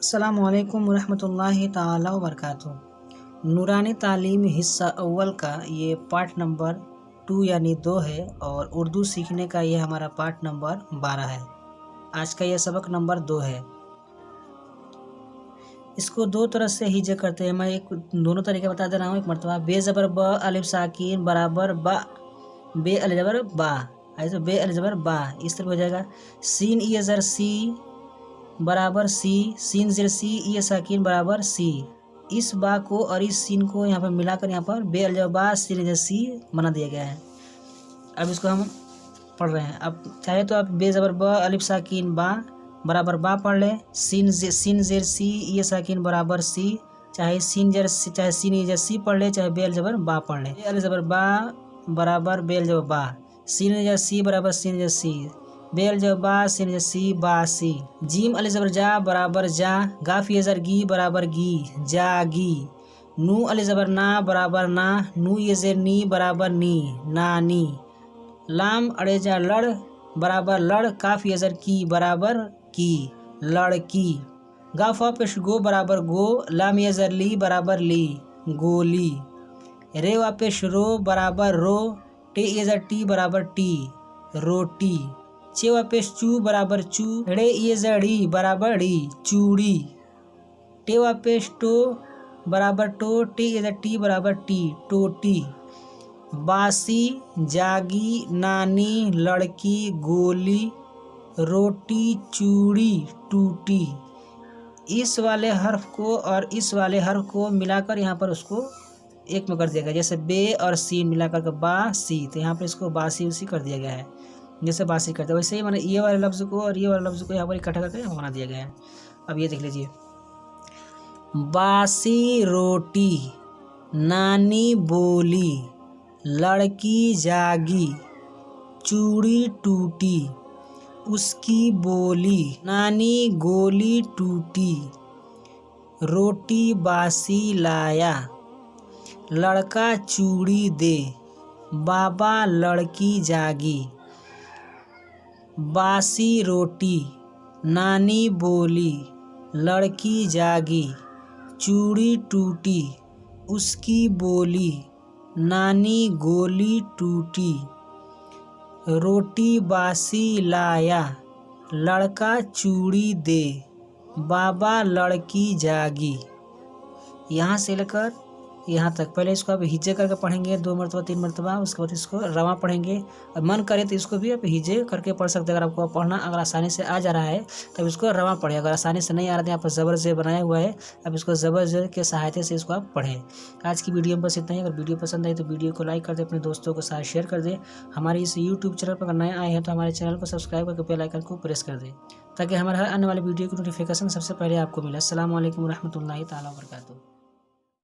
अस्सलामुअलैकुम रहमतुल्लाहि ताला वबरकातुहू। नूरानी तालीम हिस्सा अव्वल का ये पार्ट नंबर 2 यानी 2 है और उर्दू सीखने का ये हमारा पार्ट नंबर 12 है। आज का ये सबक नंबर 2 है। इसको दो तरह से हिज्जा करते हैं। मैं एक दोनों तरीके बता दे रहा हूँ। एक मरतबा बे ज़बर ब अलिफ साकिन बराबर बा, बे अलिफ ज़बर बा, ऐसे बे अलिफ ज़बर बा, इस तरह हो जाएगा। सीन ई ज़र सी बराबर सी, सीन ज़ेर सी ये साकिन बराबर सी। इस बा को और इस सीन को यहाँ पर मिलाकर यहाँ पर बे अलिफ बा सीन ज़ेर सी बना दिया गया है। अब इसको हम पढ़ रहे हैं। अब चाहे तो आप बे ज़बर ब अलिफ साकिन बा बराबर बा पढ़ लें। सीन ज़ेर सी ये साकिन बराबर सी, चाहे सीन ज़ेर सी पढ़ ले, चाहे बे अलिफ ज़बर बा पढ़ लें। बे अलिफ ज़बर बा बराबर बे अलिफ ज़बर बा, सीन ज़ेर सी बराबर सीन ज़ेर सी, बे अलिफ ज़बर बा सीन ज़ेर सी बासी। जीम अलिफ ज़बर जा बराबर जा, गाफ ये ज़र गी बराबर गी जागी। नू अलिफ ज़बर ना बराबर ना, नू ये ज़ेर नी बराबर नी नानी। लाम अड़ेजा लड़ बराबर लड़, काफ ये ज़र की बराबर की लड़की। गाफा पेश गो बराबर गो, लाम ये ज़र ली बराबर ली गोली। रे वापेश रो बराबर रो, टे ये ज़र टी बराबर टी रोटी। चे वापेश चू बराबर चू, ड़े ये ज़ड़ी बराबर ड़ी चूड़ी। टे वापेश टो बराबर टो, टे ये ज़र टी बराबर टी टोटी। बासी जागी नानी लड़की गोली रोटी चूड़ी टूटी। इस वाले हर्फ को और इस वाले हर्फ को मिलाकर यहाँ पर उसको एक में कर दिया गया। जैसे बे और सी मिलाकर के बा सी, तो यहाँ पर इसको बासी उसी कर दिया गया है। जैसे बासी करते हैं वैसे ही मैंने ये वाले लफ्ज़ को और ये वाले लफ्ज़ को यहाँ पर इकट्ठा करके बना दिया गया है। अब ये देख लीजिए। बासी रोटी नानी बोली, लड़की जागी चूड़ी टूटी, उसकी बोली नानी गोली टूटी, रोटी बासी लाया, लड़का चूड़ी दे, बाबा लड़की जागी। बासी रोटी नानी बोली, लड़की जागी चूड़ी टूटी, उसकी बोली नानी गोली टूटी, रोटी बासी लाया, लड़का चूड़ी दे, बाबा लड़की जागी। यहाँ से लेकर यहाँ तक पहले इसको आप हिज्जे करके पढ़ेंगे 2 मरतबा 3 मरतबा, उसके बाद इसको रवा पढ़ेंगे। और मन करे तो इसको भी आप हिज्जे करके पढ़ सकते हैं। अगर आपको पढ़ना अगर आसानी से आ जा रहा है तब इसको रवा पढ़ें। अगर आसानी से नहीं आ रहा है तो यहाँ पर ज़बर ज़ेर बनाया हुआ है, अब इसको ज़बर ज़ेर के सहायता से इसको आप पढ़ें। आज की वीडियो में बस इतना ही। अगर वीडियो पसंद आई तो वीडियो को लाइक कर दें, अपने दोस्तों के साथ शेयर कर दें। हमारे इस यूट्यूब चैनल पर अगर नए आए हैं तो हमारे चैनल को सब्सक्राइब करके बेल आइकन को प्रेस कर दें, ताकि हमारे हर आने वाले वीडियो की नोटिफिकेशन सबसे पहले आपको मिले। अस्सलामु अलैकुम रहमतुल्लाहि ताला वबरकातुहू।